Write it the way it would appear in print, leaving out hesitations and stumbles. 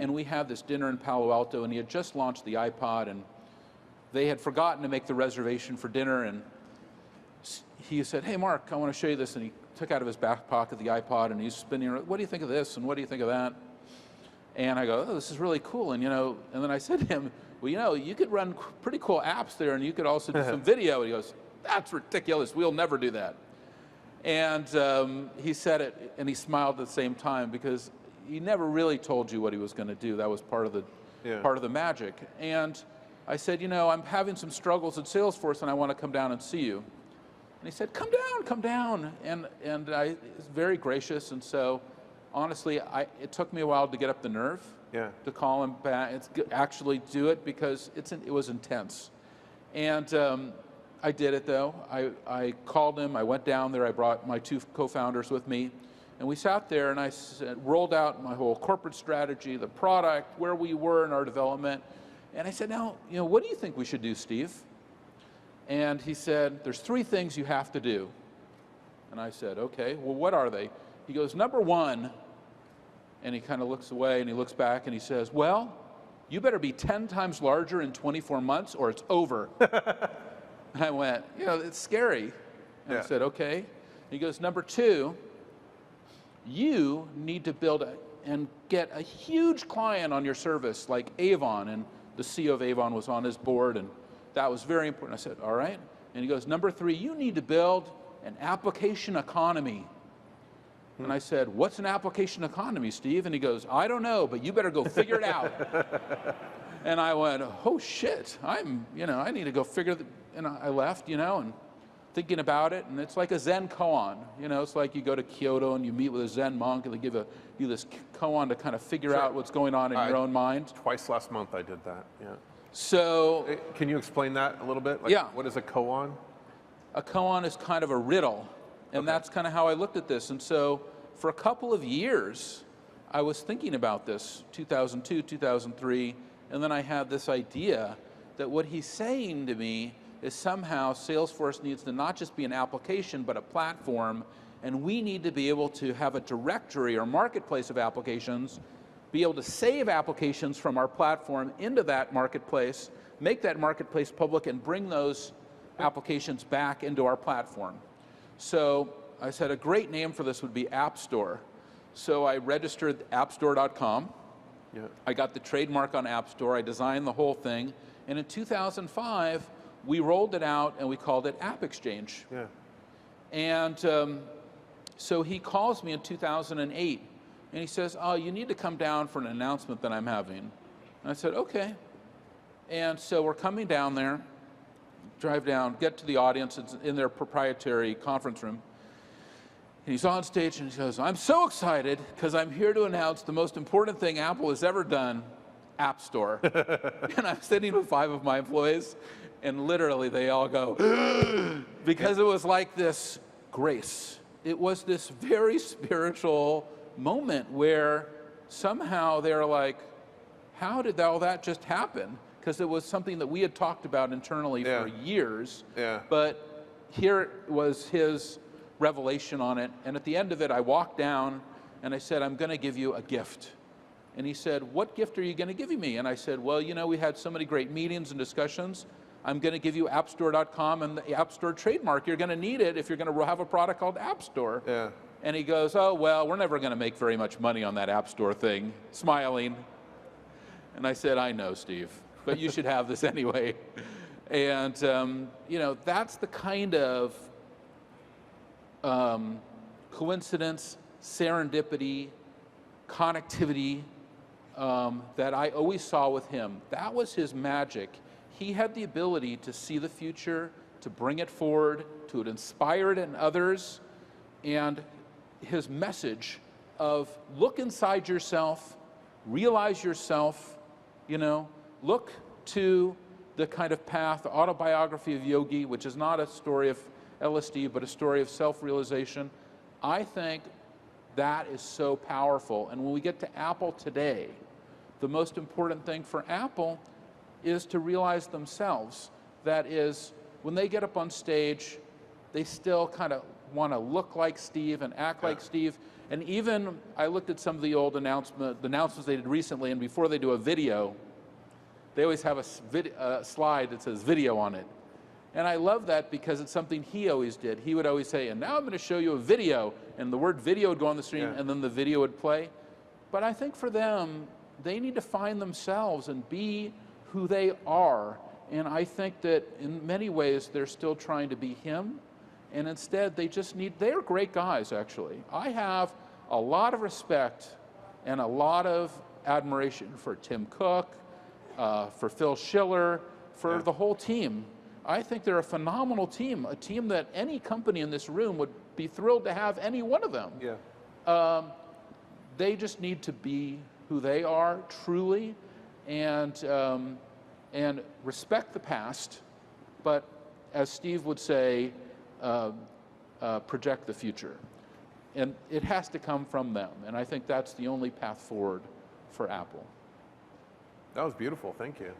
And we had this dinner in Palo Alto, and he had just launched the iPod, and they had forgotten to make the reservation for dinner, and he said, hey, Mark, I want to show you this, and he took out of his back pocket the iPod, and he's spinning around, what do you think of this, and what do you think of that? And I go, oh, this is really cool, and and then I said to him, well, you could run pretty cool apps there, and you could also do some video, and he goes, that's ridiculous, we'll never do that. And he said it, and he smiled at the same time, because he never really told you what he was going to do. That was part of the magic. And I said, I'm having some struggles at Salesforce, and I want to come down and see you. And he said, come down. And I was very gracious. And so, honestly, it took me a while to get up the nerve to call him back, actually do it, because it was intense. And I did it, though. I called him. I went down there. I brought my 2 co-founders with me. And we sat there, and I rolled out my whole corporate strategy, the product, where we were in our development. And I said, now, what do you think we should do, Steve? And he said, there's 3 things you have to do. And I said, okay, well, what are they? He goes, number 1, and he kind of looks away, and he looks back, and he says, well, you better be 10 times larger in 24 months, or it's over. And I went, it's scary. And I said, okay. And he goes, number 2, you need to build and get a huge client on your service, like Avon, and the CEO of Avon was on his board, and that was very important. I said, all right. And he goes, number 3, you need to build an application economy. And I said, what's an application economy, Steve? And he goes, I don't know, but you better go figure it out. And I went, oh shit, I need to go figure and I left, and thinking about it, and it's like a Zen koan. It's like you go to Kyoto and you meet with a Zen monk, and they give you this koan to kind of figure out what's going on in your own mind. Twice last month I did that, So... Can you explain that a little bit? What is a koan? A koan is kind of a riddle, and that's kind of how I looked at this. And so for a couple of years, I was thinking about this, 2002, 2003, and then I had this idea that what he's saying to me is somehow Salesforce needs to not just be an application, but a platform, and we need to be able to have a directory or marketplace of applications, be able to save applications from our platform into that marketplace, make that marketplace public, and bring those applications back into our platform. So I said a great name for this would be App Store. So I registered appstore.com. I got the trademark on App Store. I designed the whole thing. And in 2005, we rolled it out, and we called it App Exchange. And so he calls me in 2008, and he says, oh, you need to come down for an announcement that I'm having. And I said, okay. And so we're coming down there, drive down, get to the audience. It's in their proprietary conference room. And he's on stage, and he goes, I'm so excited, because I'm here to announce the most important thing Apple has ever done, App Store. And I'm sitting with 5 of my employees, and literally they all go, because it was like this grace. It was this very spiritual moment where somehow they're like, how did all that just happen? Because it was something that we had talked about internally for years, but here was his revelation on it. And at the end of it, I walked down and I said, I'm going to give you a gift. And he said, what gift are you going to give me? And I said, well, we had so many great meetings and discussions. I'm going to give you appstore.com and the App Store trademark. You're going to need it if you're going to have a product called App Store. And he goes, oh, well, we're never going to make very much money on that App Store thing, smiling. And I said, I know, Steve, but you should have this anyway. And, that's the kind of coincidence, serendipity, connectivity that I always saw with him. That was his magic. He had the ability to see the future, to bring it forward, to inspire it in others, and his message of look inside yourself, realize yourself, look to the kind of path, the autobiography of Yogi, which is not a story of LSD, but a story of self-realization. I think that is so powerful. And when we get to Apple today, the most important thing for Apple is to realize themselves. That is, when they get up on stage, they still kind of want to look like Steve and act like Steve. And even I looked at some of the old announcements they did recently, and before they do a video, they always have a slide that says video on it. And I love that because it's something he always did. He would always say, and now I'm going to show you a video, and the word video would go on the screen, and then the video would play. But I think for them, they need to find themselves and be who they are. And I think that in many ways, they're still trying to be him. And instead, they're great guys, actually. I have a lot of respect and a lot of admiration for Tim Cook, for Phil Schiller, for the whole team. I think they're a phenomenal team, a team that any company in this room would be thrilled to have any one of them. Yeah. They just need to be who they are truly, and respect the past, but as Steve would say, project the future. And it has to come from them, and I think that's the only path forward for Apple. That was beautiful, thank you.